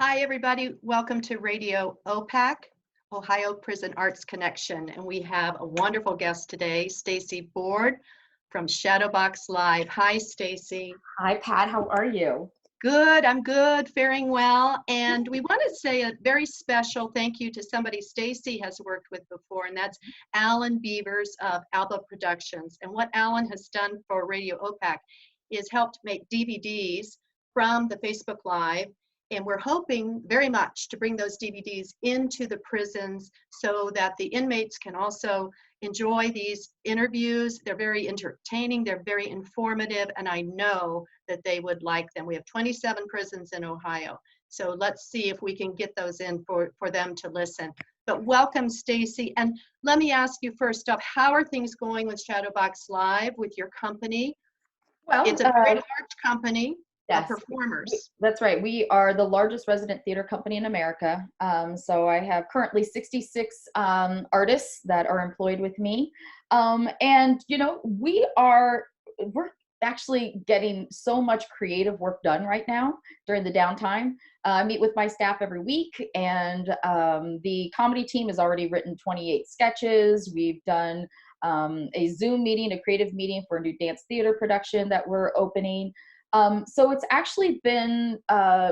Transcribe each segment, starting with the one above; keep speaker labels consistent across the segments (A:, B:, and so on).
A: Hi, everybody. Welcome to Radio OPAC, Ohio Prison Arts Connection. And we have a wonderful guest today, Stacie Boord from Shadowbox Live. Hi, Stacie.
B: Hi, Pat. How are you?
A: Good, I'm good, faring well. And we want to say a very special thank you to somebody Stacie has worked with before, and that's Alan Beavers of Alba Productions. And what Alan has done for Radio OPAC is helped make DVDs from the Facebook Live. And we're hoping very much to bring those DVDs into the prisons so that the inmates can also enjoy these interviews. They're very entertaining, they're very informative, and I know that they would like them. We have 27 prisons in Ohio. So let's see if we can get those in for them to listen. But welcome, Stacie. And let me ask you first off, how are things going with Shadowbox Live, with your company?
B: Well,
A: It's a very large company.
B: Yes,
A: Performers.
B: That's right. We are the largest resident theater company in America. So I have currently 66 artists that are employed with me. And, you know, we're actually getting so much creative work done right now during the downtime. I meet with my staff every week, and the comedy team has already written 28 sketches. We've done a Zoom meeting, a creative meeting for a new dance theater production that we're opening. So it's actually been,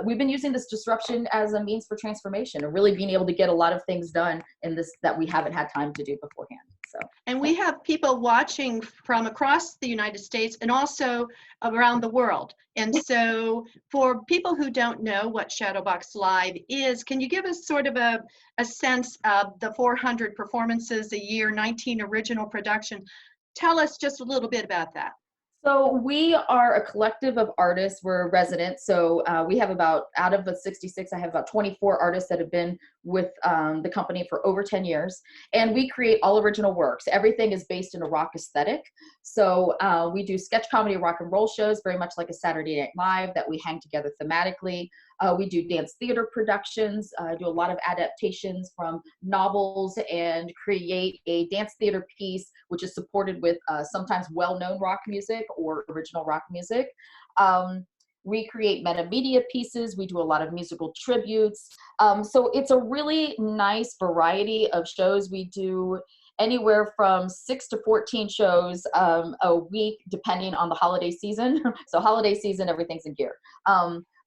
B: we've been using this disruption as a means for transformation and really being able to get a lot of things done in this that we haven't had time to do beforehand. So.
A: And we have people watching from across the United States and also around the world. And so for people who don't know what Shadowbox Live is, can you give us sort of a sense of the 400 performances a year, 19 original production? Tell us just a little bit about that.
B: So we are a collective of artists. We're residents. So we have about, out of the 66, I have about 24 artists that have been with the company for over 10 years. And we create all original works. Everything is based in a rock aesthetic. So we do sketch comedy, rock and roll shows, very much like a Saturday Night Live that we hang together thematically. We do dance theater productions, do a lot of adaptations from novels, and create a dance theater piece which is supported with sometimes well-known rock music or original rock music. We create meta-media pieces. We do a lot of musical tributes. So it's a really nice variety of shows. We do anywhere from 6 to 14 shows a week, depending on the holiday season. So holiday season, everything's in gear.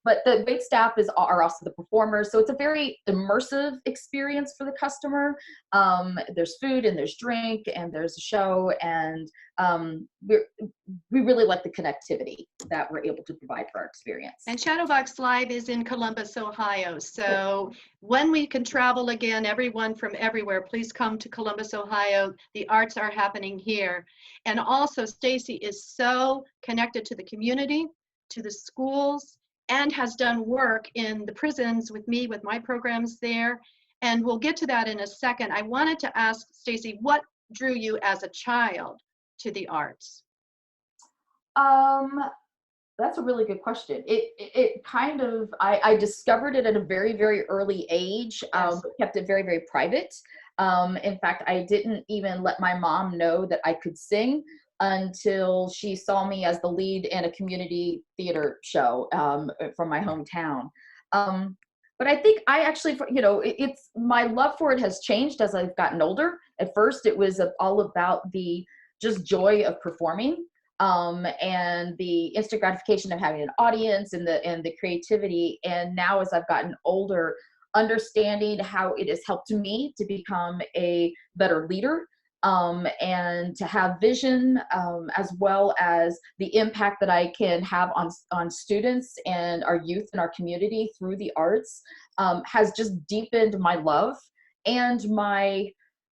B: But the wait staff are also the performers. So it's a very immersive experience for the customer. There's food and there's drink and there's a show. And we really like the connectivity that we're able to provide for our experience.
A: And Shadowbox Live is in Columbus, Ohio. So when we can travel again, everyone from everywhere, please come to Columbus, Ohio. The arts are happening here. And also, Stacie is so connected to the community, to the schools, and has done work in the prisons with me, with my programs there. And we'll get to that in a second. I wanted to ask Stacie, what drew you as a child to the arts?
B: That's a really good question. It kind of, I discovered it at a very, very early age, but kept it very, very private. In fact, I didn't even let my mom know that I could sing until she saw me as the lead in a community theater show from my hometown. But I think I actually, you know, it's my love for it has changed as I've gotten older. At first, it was all about the just joy of performing and the instant gratification of having an audience and the creativity. And now, as I've gotten older, understanding how it has helped me to become a better leader. And to have vision, as well as the impact that I can have on students and our youth in our community through the arts, has just deepened my love and my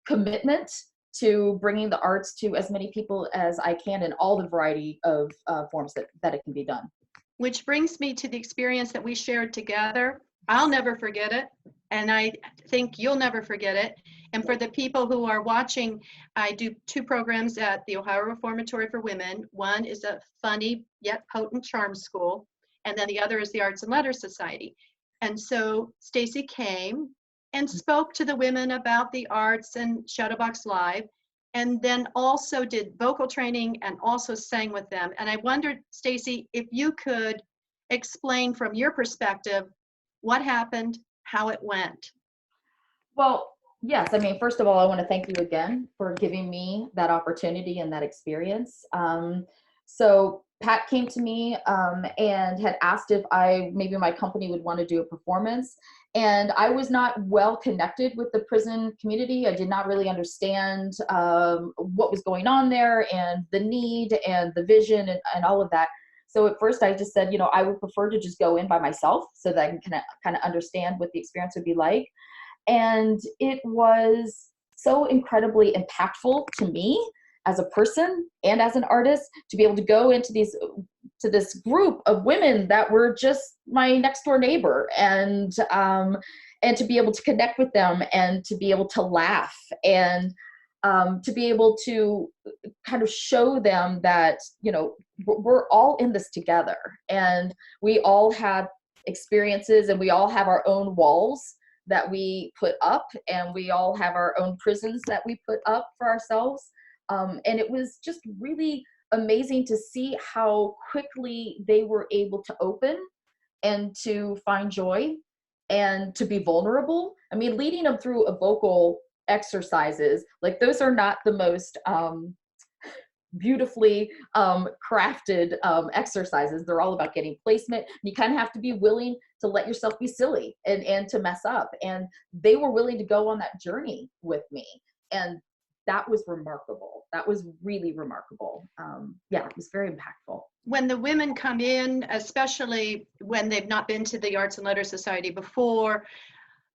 B: commitment to bringing the arts to as many people as I can in all the variety of forms that it can be done.
A: Which brings me to the experience that we shared together. I'll never forget it, and I think you'll never forget it. And for the people who are watching, I do 2 programs at the Ohio Reformatory for Women. One is a funny yet potent charm school, and then the other is the Arts and Letters Society. And so Stacie came and spoke to the women about the arts and Shadowbox Live, and then also did vocal training and also sang with them. And I wondered, Stacie, if you could explain from your perspective what happened, how it went.
B: Well, yes. I mean, first of all, I want to thank you again for giving me that opportunity and that experience. So Pat came to me and had asked if maybe my company would want to do a performance. And I was not well connected with the prison community. I did not really understand what was going on there and the need and the vision and all of that. So at first I just said, I would prefer to just go in by myself so that I can kind of understand what the experience would be like. And it was so incredibly impactful to me as a person and as an artist to be able to go into this group of women that were just my next door neighbor, and to be able to connect with them and to be able to laugh and to be able to kind of show them that, we're all in this together, and we all have experiences and we all have our own walls that we put up, and we all have our own prisons that we put up for ourselves. And it was just really amazing to see how quickly they were able to open and to find joy and to be vulnerable. I mean, leading them through a vocal exercises, like those are not the most beautifully crafted exercises. They're all about getting placement. You kind of have to be willing to let yourself be silly and to mess up. And they were willing to go on that journey with me. And that was remarkable. That was really remarkable. Yeah, it was very impactful.
A: When the women come in, especially when they've not been to the Arts and Letters Society before,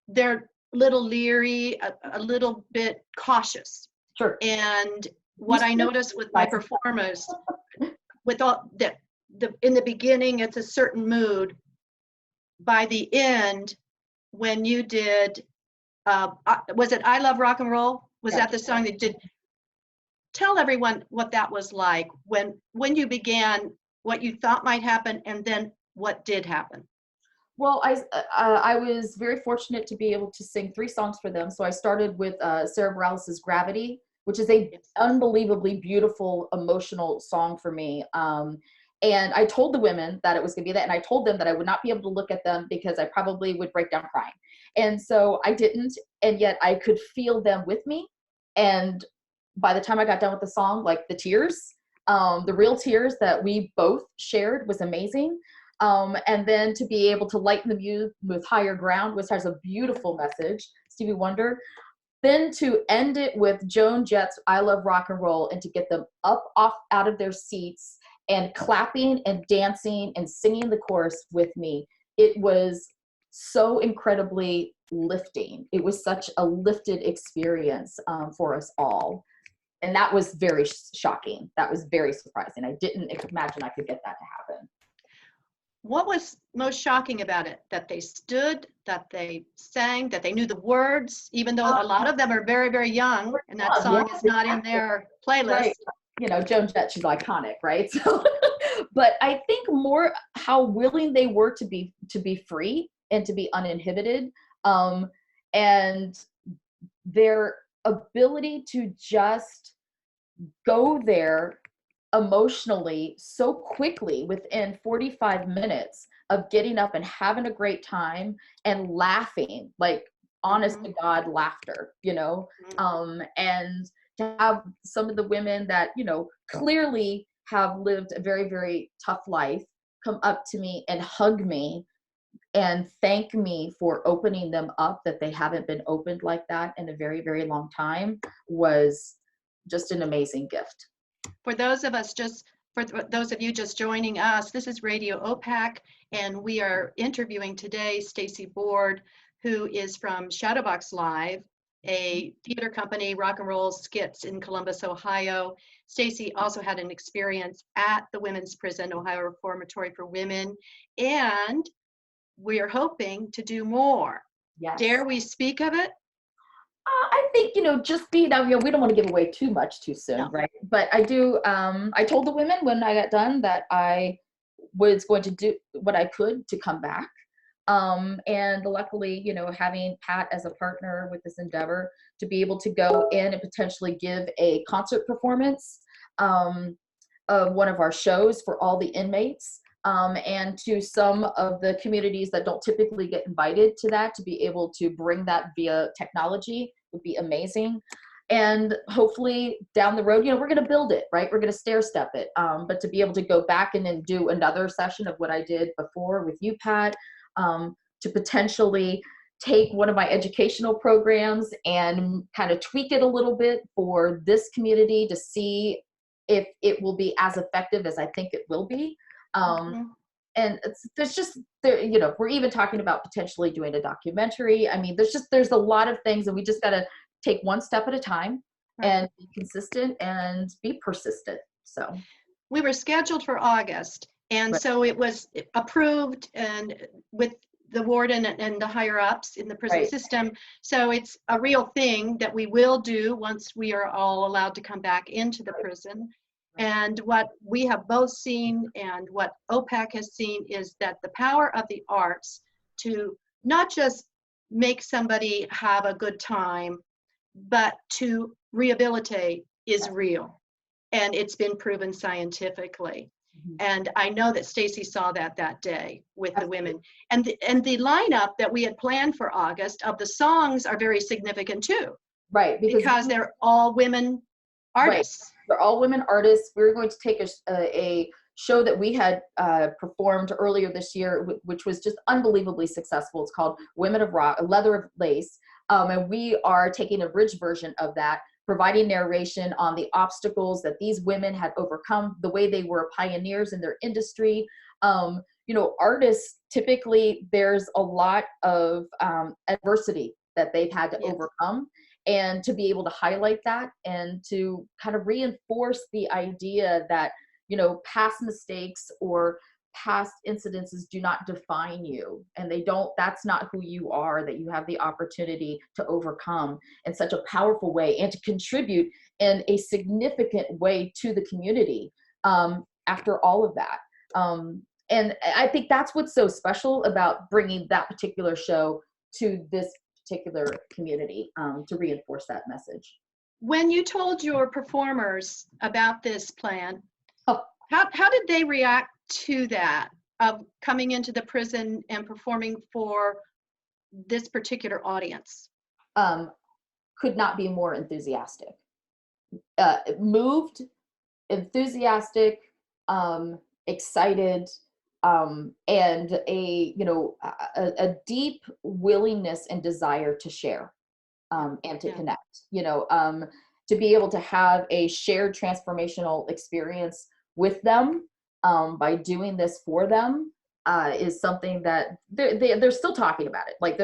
A: they're a little leery, a little bit cautious.
B: Sure.
A: And what I noticed with my performers, with all in the beginning, it's a certain mood. By the end, when you did, was it I Love Rock and Roll? Was that the song that did? Tell everyone what that was like when you began, what you thought might happen, and then what did happen.
B: Well, I was very fortunate to be able to sing 3 songs for them. So I started with Sarah Bareilles' Gravity, which is a unbelievably beautiful, emotional song for me. And I told the women that it was going to be that, and I told them that I would not be able to look at them because I probably would break down crying. And so I didn't, and yet I could feel them with me. And by the time I got done with the song, like the tears, the real tears that we both shared was amazing. And then to be able to lighten the mood with Higher Ground, which has a beautiful message, Stevie Wonder. Then to end it with Joan Jett's I Love Rock and Roll, and to get them up off out of their seats and clapping and dancing and singing the chorus with me. It was so incredibly lifting. It was such a lifted experience for us all. And that was very shocking. That was very surprising. I didn't imagine I could get that to happen.
A: What was most shocking about it? That they stood, that they sang, that they knew the words, even though a lot of them are very, very young, and that song is not in their playlist.
B: Right. Joan Jett, she's iconic, right? So, but I think more how willing they were to be free and to be uninhibited, and their ability to just go there emotionally so quickly within 45 minutes of getting up and having a great time and laughing, like honest to God laughter, and to have some of the women that, clearly have lived a very, very tough life come up to me and hug me and thank me for opening them up, that they haven't been opened like that in a very, very long time, was just an amazing gift.
A: For those of you just joining us, this is Radio OPAC, and we are interviewing today Stacie Boord, who is from Shadowbox Live, a theater company, rock and roll skits in Columbus, Ohio. Stacie also had an experience at the Women's Prison, Ohio Reformatory for Women, and we are hoping to do more. Yes. Dare we speak of it?
B: I think, just we don't want to give away too much too soon, no. Right? But I do, I told the women when I got done that I was going to do what I could to come back. And luckily, having Pat as a partner with this endeavor, to be able to go in and potentially give a concert performance of one of our shows for all the inmates, and to some of the communities that don't typically get invited to that, to be able to bring that via technology would be amazing. And hopefully down the road, we're going to build it, right? We're going to stair step it. But to be able to go back and then do another session of what I did before with you, Pat, to potentially take one of my educational programs and kind of tweak it a little bit for this community to see if it will be as effective as I think it will be. And we're even talking about potentially doing a documentary. I mean, there's a lot of things, and we just got to take one step at a time and be consistent and be persistent. So
A: we were scheduled for August, and so it was approved and with the warden and the higher ups in the prison system. So it's a real thing that we will do once we are all allowed to come back into the prison. And what we have both seen and what OPAC has seen is that the power of the arts to not just make somebody have a good time, but to rehabilitate is real. And it's been proven scientifically. And I know that Stacie saw that day with the women. And the lineup that we had planned for August of the songs are very significant too.
B: Right.
A: Because they're all women artists.
B: Right. They're all women artists. We're going to take a show that we had performed earlier this year, which was just unbelievably successful. It's called Women of Rock, Leather of Lace. And we are taking a bridge version of that, providing narration on the obstacles that these women had overcome, the way they were pioneers in their industry. Artists, typically there's a lot of adversity that they've had to overcome, and to be able to highlight that and to kind of reinforce the idea that, past mistakes or past incidences do not define you, and that's not who you are, that you have the opportunity to overcome in such a powerful way and to contribute in a significant way to the community after all of that. And I think that's what's so special about bringing that particular show to this particular community, to reinforce that message.
A: When you told your performers about this plan, how did they react to that, of coming into the prison and performing for this particular audience?
B: Could not be more enthusiastic. Moved, enthusiastic, excited, and a deep willingness and desire to share and to connect. To be able to have a shared transformational experience with them by doing this for them is something that they're still talking about it. Like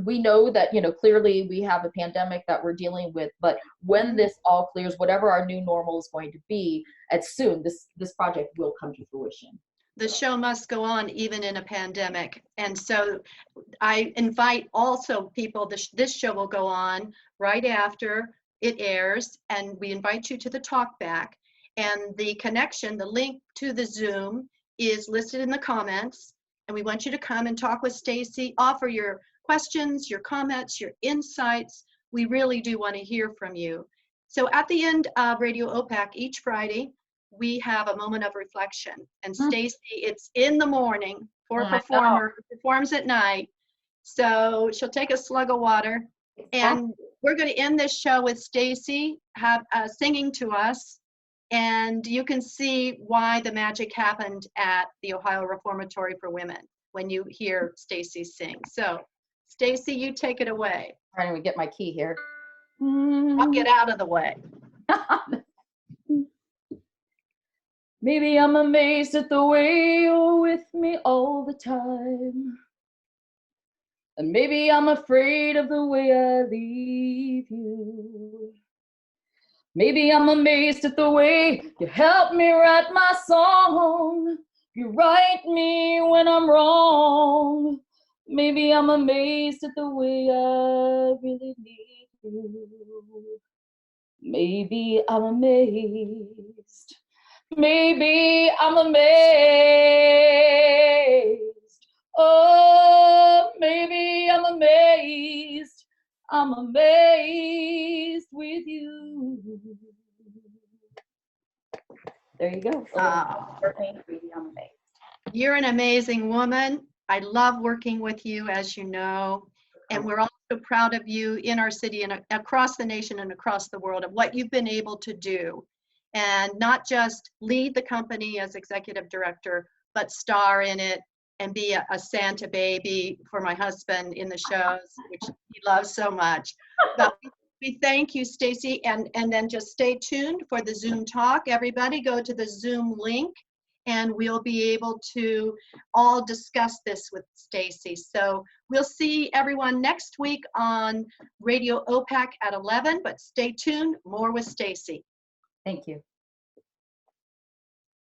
B: we know that, clearly we have a pandemic that we're dealing with, but when this all clears, whatever our new normal is going to be, soon this project will come to fruition.
A: The show must go on even in a pandemic. And so I invite also people, this show will go on right after it airs, and we invite you to the talk back. And the connection, the link to the Zoom is listed in the comments. And we want you to come and talk with Stacie, offer your questions, your comments, your insights. We really do want to hear from you. So at the end of Radio OPAC each Friday, we have a moment of reflection. And Stacie, it's in the morning for a performer who performs at night. So she'll take a slug of water. And we're going to end this show with Stacie singing to us. And you can see why the magic happened at the Ohio Reformatory for Women when you hear Stacie sing. So, Stacie, you take it away.
B: All right, let me get my key here.
A: I'll get out of the way.
B: Maybe I'm amazed at the way you're with me all the time. And maybe I'm afraid of the way I leave you. Maybe I'm amazed at the way you help me write my song. You right me when I'm wrong. Maybe I'm amazed at the way I really need you. Maybe I'm amazed. Maybe I'm amazed. Oh, maybe I'm amazed. I'm amazed with you. There you go.
A: Oh.
B: Maybe I'm amazed.
A: You're an amazing woman. I love working with you, as you know, and we're also proud of you in our city and across the nation and across the world of what you've been able to do. And not just lead the company as executive director, but star in it and be a Santa baby for my husband in the shows, which he loves so much. But we thank you, Stacie, and then just stay tuned for the Zoom talk. Everybody go to the Zoom link and we'll be able to all discuss this with Stacie. So we'll see everyone next week on Radio OPAC at 11, but stay tuned, more with Stacie.
B: Thank you.